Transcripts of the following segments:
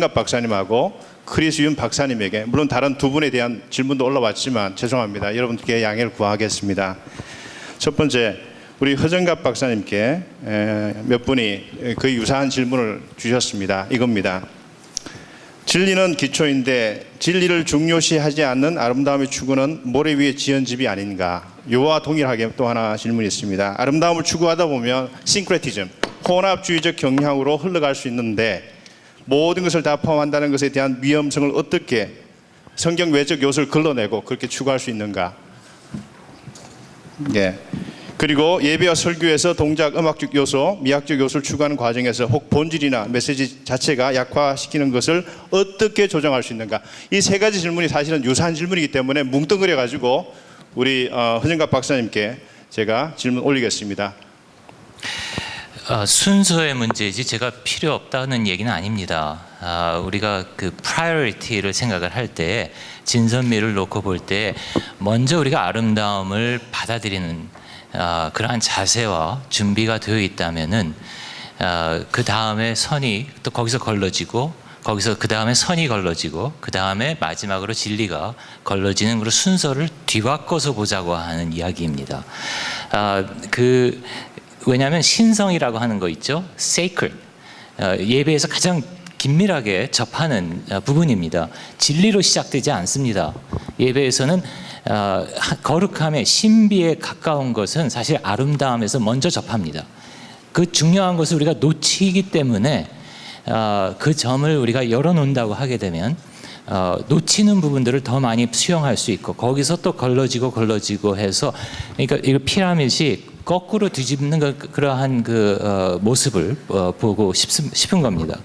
박사님하고 크리스 윤 박사님에게, 물론 다른 두 분에 대한 질문도 올라왔지만 죄송합니다. 여러분께 양해를 구하겠습니다. 첫 번째, 우리 허정갑 박사님께 몇 분이 거의 유사한 질문을 주셨습니다. 이겁니다. 진리는 기초인데 진리를 중요시하지 않는 아름다움의 추구는 모래 위에 지은 집이 아닌가. 요와 동일하게 또 하나 질문이 있습니다. 아름다움을 추구하다 보면 싱크레티즘, 혼합주의적 경향으로 흘러갈 수 있는데 모든 것을 다 포함한다는 것에 대한 위험성을 어떻게 성경 외적 요소를 걸러내고 그렇게 추구할 수 있는가. 예. 그리고 예배와 설교에서 동작, 음악적 요소, 미학적 요소를 추구하는 과정에서 혹 본질이나 메시지 자체가 약화시키는 것을 어떻게 조정할 수 있는가. 이 세 가지 질문이 사실은 유사한 질문이기 때문에 뭉뚱그려 가지고 우리 허정갑 박사님께 제가 질문 올리겠습니다. 순서의 문제이지 제가 필요 없다는 얘기는 아닙니다. 우리가 그 priority를 생각을 할 때, 진선미를 놓고 볼 때 먼저 우리가 아름다움을 받아들이는 그러한 자세와 준비가 되어 있다면은 그 다음에 선이 또 거기서 걸러지고, 거기서 그 다음에 선이 걸러지고, 그 다음에 마지막으로 진리가 걸러지는 그런 순서를 뒤바꿔서 보자고 하는 이야기입니다. 왜냐하면 신성이라고 하는 거 있죠. sacred. 예배에서 가장 긴밀하게 접하는 부분입니다. 진리로 시작되지 않습니다. 예배에서는 거룩함의 신비에 가까운 것은 사실 아름다움에서 먼저 접합니다. 그 중요한 것을 우리가 놓치기 때문에 그 점을 우리가 열어놓는다고 하게 되면 놓치는 부분들을 더 많이 수용할 수 있고, 거기서 또 걸러지고 해서, 그러니까 이거 피라밋이 거꾸로 뒤집는 그러한 모습을 보고 싶은 겁니다.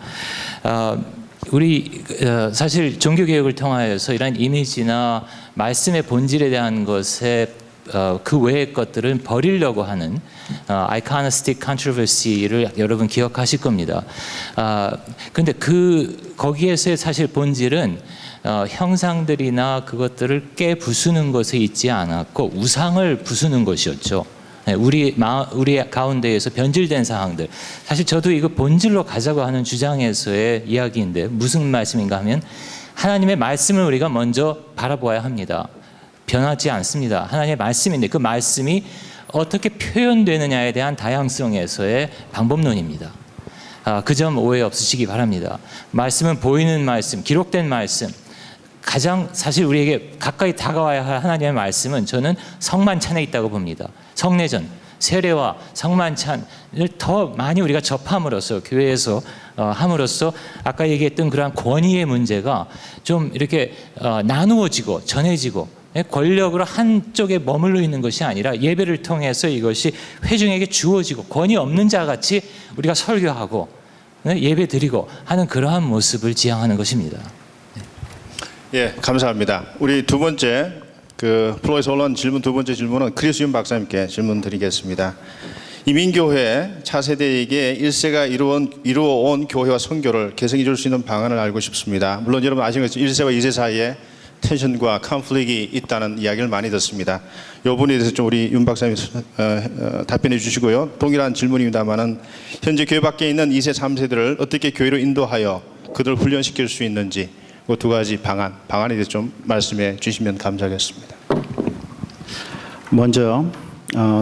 우리 사실 종교개혁을 통하여서 이런 이미지나 말씀의 본질에 대한 것에 그 외의 것들은 버리려고 하는 iconistic controversy를 여러분 기억하실 겁니다. 그런데 거기에서의 사실 본질은 형상들이나 그것들을 깨부수는 것에 있지 않았고 우상을 부수는 것이었죠. 우리 가운데에서 변질된 사항들, 사실 저도 이거 본질로 가자고 하는 주장에서의 이야기인데 무슨 말씀인가 하면, 하나님의 말씀을 우리가 먼저 바라보아야 합니다. 변하지 않습니다. 하나님의 말씀인데 그 말씀이 어떻게 표현되느냐에 대한 다양성에서의 방법론입니다. 그 점 오해 없으시기 바랍니다. 말씀은 보이는 말씀, 기록된 말씀, 가장 사실 우리에게 가까이 다가와야 할 하나님의 말씀은 저는 성만찬에 있다고 봅니다. 성례전, 세례와 성만찬을 더 많이 우리가 접함으로써, 교회에서 함으로써 아까 얘기했던 그러한 권위의 문제가 좀 이렇게 나누어지고 전해지고, 권력으로 한쪽에 머물러 있는 것이 아니라 예배를 통해서 이것이 회중에게 주어지고 권위 없는 자 같이 우리가 설교하고 예배 드리고 하는 그러한 모습을 지향하는 것입니다. 예, 감사합니다. 우리 두 번째 플로에서 올라온 질문, 두 번째 질문은 크리스 윤 박사님께 질문 드리겠습니다. 이민교회 차세대에게 1세가 이루어온 교회와 선교를 개성해 줄 수 있는 방안을 알고 싶습니다. 물론 여러분 아시는 것처럼 1세와 2세 사이에 텐션과 컨플릭이 있다는 이야기를 많이 듣습니다. 이 부분에 대해서 좀 우리 윤 박사님 답변해 주시고요. 동일한 질문입니다만은 현재 교회 밖에 있는 2세, 3세들을 어떻게 교회로 인도하여 그들을 훈련시킬 수 있는지, 그 두 가지 방안에 대해서 좀 말씀해 주시면 감사하겠습니다. 먼저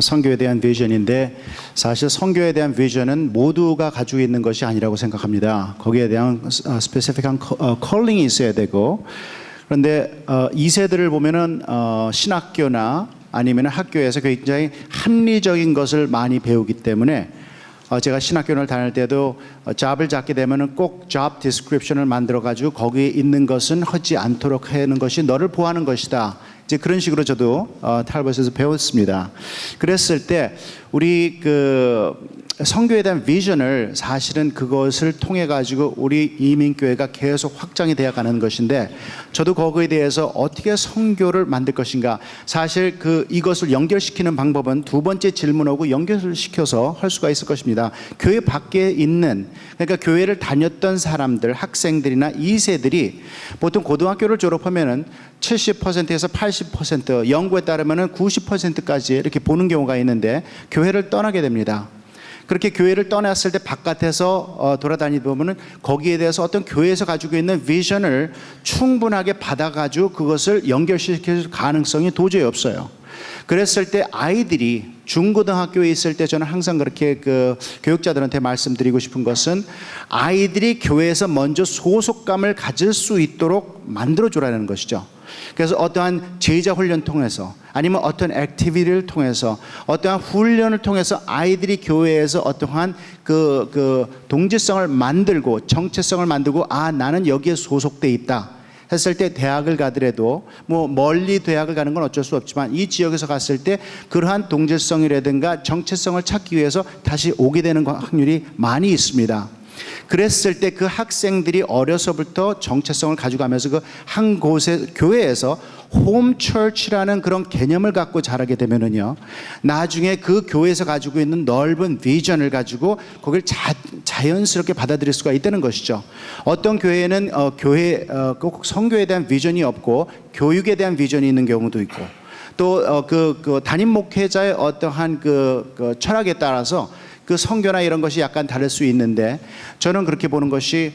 선교에 대한 비전인데, 사실 선교에 대한 비전은 모두가 가지고 있는 것이 아니라고 생각합니다. 거기에 대한 스페시픽한 컬링이 있어야 되고, 그런데 2세들을 보면은 신학교나 아니면 학교에서 굉장히 합리적인 것을 많이 배우기 때문에, 제가 신학교를 다닐 때도 잡을 잡게 되면은 꼭 job description을 만들어 가지고 거기에 있는 것은 하지 않도록 하는 것이 너를 보호하는 것이다. 이제 그런 식으로 저도 탈벗에서 배웠습니다. 그랬을 때 우리 선교에 대한 비전을, 사실은 그것을 통해 가지고 우리 이민교회가 계속 확장이 되어 가는 것인데, 저도 거기에 대해서 어떻게 선교를 만들 것인가, 사실 이것을 연결시키는 방법은 두 번째 질문하고 연결을 시켜서 할 수가 있을 것입니다. 교회 밖에 있는, 그러니까 교회를 다녔던 사람들, 학생들이나 2세들이 보통 고등학교를 졸업하면은 70%에서 80%, 연구에 따르면은 90%까지 이렇게 보는 경우가 있는데 교회를 떠나게 됩니다. 그렇게 교회를 떠났을 때 바깥에서 돌아다니다 보면은 거기에 대해서 어떤 교회에서 가지고 있는 비전을 충분하게 받아가지고 그것을 연결시킬 가능성이 도저히 없어요. 그랬을 때 아이들이 중고등학교에 있을 때 저는 항상 그렇게 그 교육자들한테 말씀드리고 싶은 것은 아이들이 교회에서 먼저 소속감을 가질 수 있도록 만들어주라는 것이죠. 그래서 어떠한 제자 훈련 통해서 아니면 어떤 액티비티를 통해서 어떠한 훈련을 통해서 아이들이 교회에서 어떠한 그 동질성을 만들고 정체성을 만들고 나는 여기에 소속돼 있다 했을 때 대학을 가더라도 뭐 멀리 대학을 가는 건 어쩔 수 없지만 이 지역에서 갔을 때 그러한 동질성이라든가 정체성을 찾기 위해서 다시 오게 되는 확률이 많이 있습니다. 그랬을 때 그 학생들이 어려서부터 정체성을 가져가면서 그 한 곳의 교회에서 홈 처치라는 그런 개념을 갖고 자라게 되면은요, 나중에 그 교회에서 가지고 있는 넓은 비전을 가지고 거기를 자연스럽게 받아들일 수가 있다는 것이죠. 어떤 교회는 꼭 선교에 대한 비전이 없고 교육에 대한 비전이 있는 경우도 있고, 또 그 담임 목회자의 어떠한 그 철학에 따라서 그 선교나 이런 것이 약간 다를 수 있는데, 저는 그렇게 보는 것이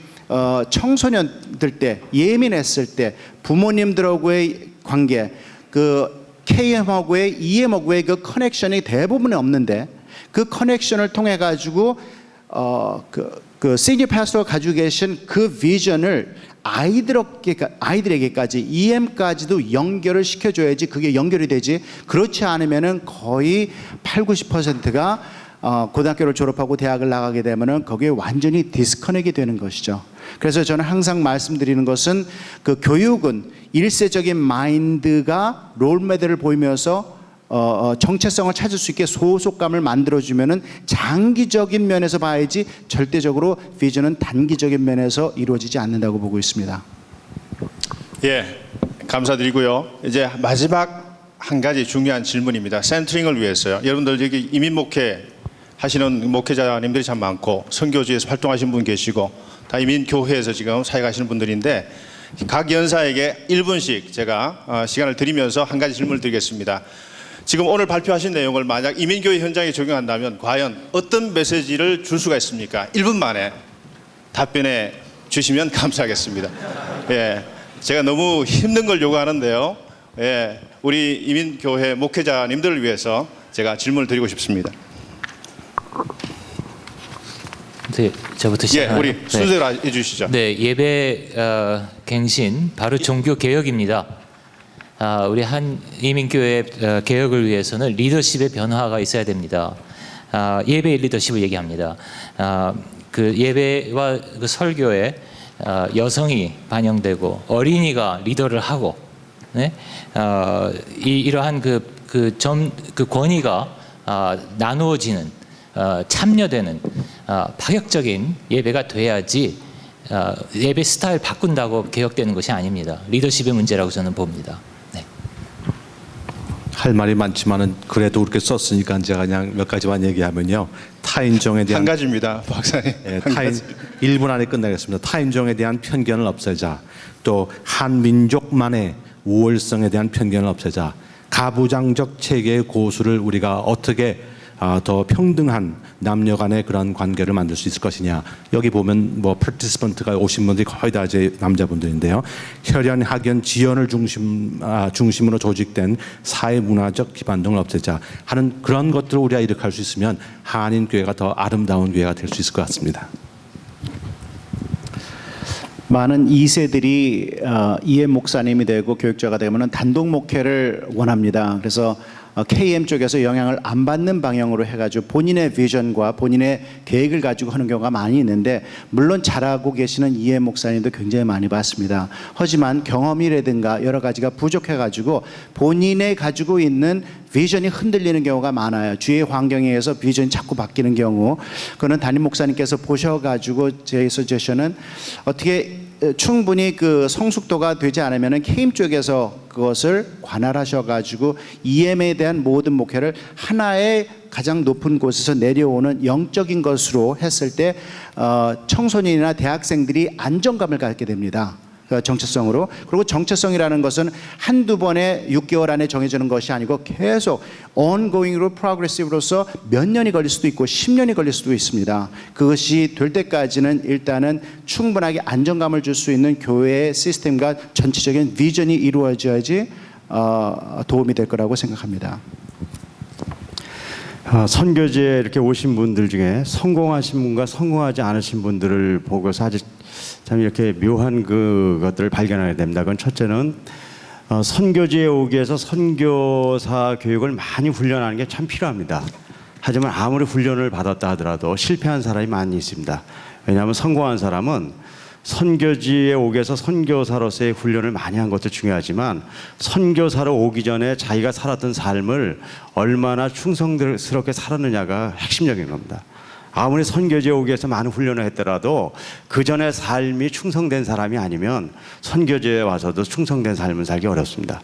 청소년들 때 예민했을 때 부모님들하고의 관계, 그 KM하고의 EM하고의 그 커넥션이 대부분 없는데 그 커넥션을 통해 가지고 그 시니어 파스터가 가지고 계신 그 비전을 아이들에게까지 EM까지도 연결을 시켜줘야지 그게 연결이 되지, 그렇지 않으면은 거의 80-90%가 고등학교를 졸업하고 대학을 나가게 되면은 거기에 완전히 디스커넥이 되는 것이죠. 그래서 저는 항상 말씀드리는 것은 그 교육은 일세적인 마인드가 롤모델을 보이면서 정체성을 찾을 수 있게 소속감을 만들어주면은 장기적인 면에서 봐야지 절대적으로 비전은 단기적인 면에서 이루어지지 않는다고 보고 있습니다. 예, 감사드리고요. 이제 마지막 한 가지 중요한 질문입니다. 센터링을 위해서요. 여러분들 여기 이민 목회 하시는 목회자님들이 참 많고 선교지에서 활동하시는 분 계시고 다 이민교회에서 지금 사역하시는 분들인데, 각 연사에게 1분씩 제가 시간을 드리면서 한 가지 질문을 드리겠습니다. 지금 오늘 발표하신 내용을 만약 이민교회 현장에 적용한다면 과연 어떤 메시지를 줄 수가 있습니까? 1분 만에 답변해 주시면 감사하겠습니다. 예, 제가 너무 힘든 걸 요구하는데요. 예, 우리 이민교회 목회자님들을 위해서 제가 질문을 드리고 싶습니다. 네, 저부터 예, 시작하나요? 우리 순서대로 해주시죠. 네, 예배 갱신 바로 종교 개혁입니다. 우리 한 이민교회 개혁을 위해서는 리더십의 변화가 있어야 됩니다. 예배의 리더십을 얘기합니다. 그 예배와 그 설교에 여성이 반영되고 어린이가 리더를 하고, 네? 이러한 그 권위가 나누어지는, 참여되는 파격적인 예배가 돼야지 예배 스타일 바꾼다고 개혁되는 것이 아닙니다. 리더십의 문제라고 저는 봅니다. 네. 할 말이 많지만은 그래도 그렇게 썼으니까 제가 그냥 몇 가지만 얘기하면요. 타인종에 대한 한 가지입니다, 박사님. 예, 1분 안에 끝내겠습니다. 타인종에 대한 편견을 없애자. 또 한민족만의 우월성에 대한 편견을 없애자. 가부장적 체계의 고수를 우리가 어떻게 더 평등한 남녀 간의 그런 관계를 만들 수 있을 것이냐. 여기 보면 뭐 파티시펀트가 오신 분들이 거의 다 이제 남자분들인데요. 혈연, 학연, 지연을 중심으로 조직된 사회 문화적 기반 등을 없애자 하는 그런 것들을 우리가 이룩할 수 있으면 한인 교회가 더 아름다운 교회가 될 수 있을 것 같습니다. 많은 2세들이 EM 목사님이 되고 교육자가 되면 단독 목회를 원합니다. 그래서 KM 쪽에서 영향을 안 받는 방향으로 해가지고 본인의 비전과 본인의 계획을 가지고 하는 경우가 많이 있는데, 물론 잘하고 계시는 EM 목사님도 굉장히 많이 봤습니다. 하지만 경험이라든가 여러 가지가 부족해가지고 본인의 가지고 있는 비전이 흔들리는 경우가 많아요. 주위의 환경에 의해서 비전이 자꾸 바뀌는 경우, 그거는 담임 목사님께서 보셔가지고 제 서제션은 어떻게 충분히 그 성숙도가 되지 않으면 KM 쪽에서 그것을 관할하셔가지고 EM에 대한 모든 목회를 하나의 가장 높은 곳에서 내려오는 영적인 것으로 했을 때 청소년이나 대학생들이 안정감을 갖게 됩니다. 정체성으로. 그리고 정체성이라는 것은 한두 번에 6개월 안에 정해지는 것이 아니고 계속 ongoing으로 progressive로서 몇 년이 걸릴 수도 있고 10년이 걸릴 수도 있습니다. 그것이 될 때까지는 일단은 충분하게 안정감을 줄 수 있는 교회의 시스템과 전체적인 비전이 이루어져야지 도움이 될 거라고 생각합니다. 선교지에 이렇게 오신 분들 중에 성공하신 분과 성공하지 않으신 분들을 보고서 아주 참 이렇게 묘한 그것들을 발견하게 됩니다. 그건 첫째는 선교지에 오기 위해서 선교사 교육을 많이 훈련하는 게 참 필요합니다. 하지만 아무리 훈련을 받았다 하더라도 실패한 사람이 많이 있습니다. 왜냐하면 성공한 사람은 선교지에 오기 위해서 선교사로서의 훈련을 많이 한 것도 중요하지만 선교사로 오기 전에 자기가 살았던 삶을 얼마나 충성스럽게 살았느냐가 핵심적인 겁니다. 아무리 선교지에 오기 위해서 많은 훈련을 했더라도 그 전에 삶이 충성된 사람이 아니면 선교지에 와서도 충성된 삶을 살기 어렵습니다.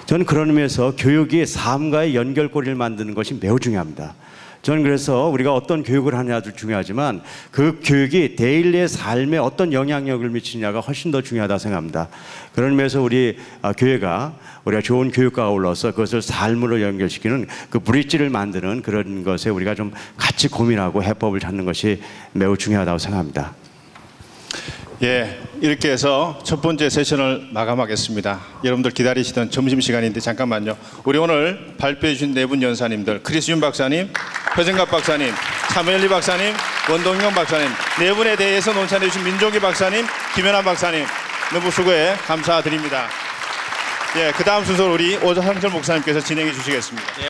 저는 그런 의미에서 교육이 삶과의 연결고리를 만드는 것이 매우 중요합니다. 저는 그래서 우리가 어떤 교육을 하느냐도 중요하지만 그 교육이 데일리의 삶에 어떤 영향력을 미치느냐가 훨씬 더 중요하다고 생각합니다. 그런 의미에서 우리 교회가 우리가 좋은 교육과가 올라서 그것을 삶으로 연결시키는 그 브릿지를 만드는 그런 것에 우리가 좀 같이 고민하고 해법을 찾는 것이 매우 중요하다고 생각합니다. 예, 이렇게 해서 첫 번째 세션을 마감하겠습니다. 여러분들 기다리시던 점심시간인데 잠깐만요. 우리 오늘 발표해 주신 네 분 연사님들, 크리스윤 박사님, 허정갑 박사님, 차멜리 박사님, 원동영 박사님, 네 분에 대해서 논찬해 주신 민종기 박사님, 김연아 박사님, 너무 수고해 감사드립니다. 예, 그 다음 순서로 우리 오정철 목사님께서 진행해 주시겠습니다.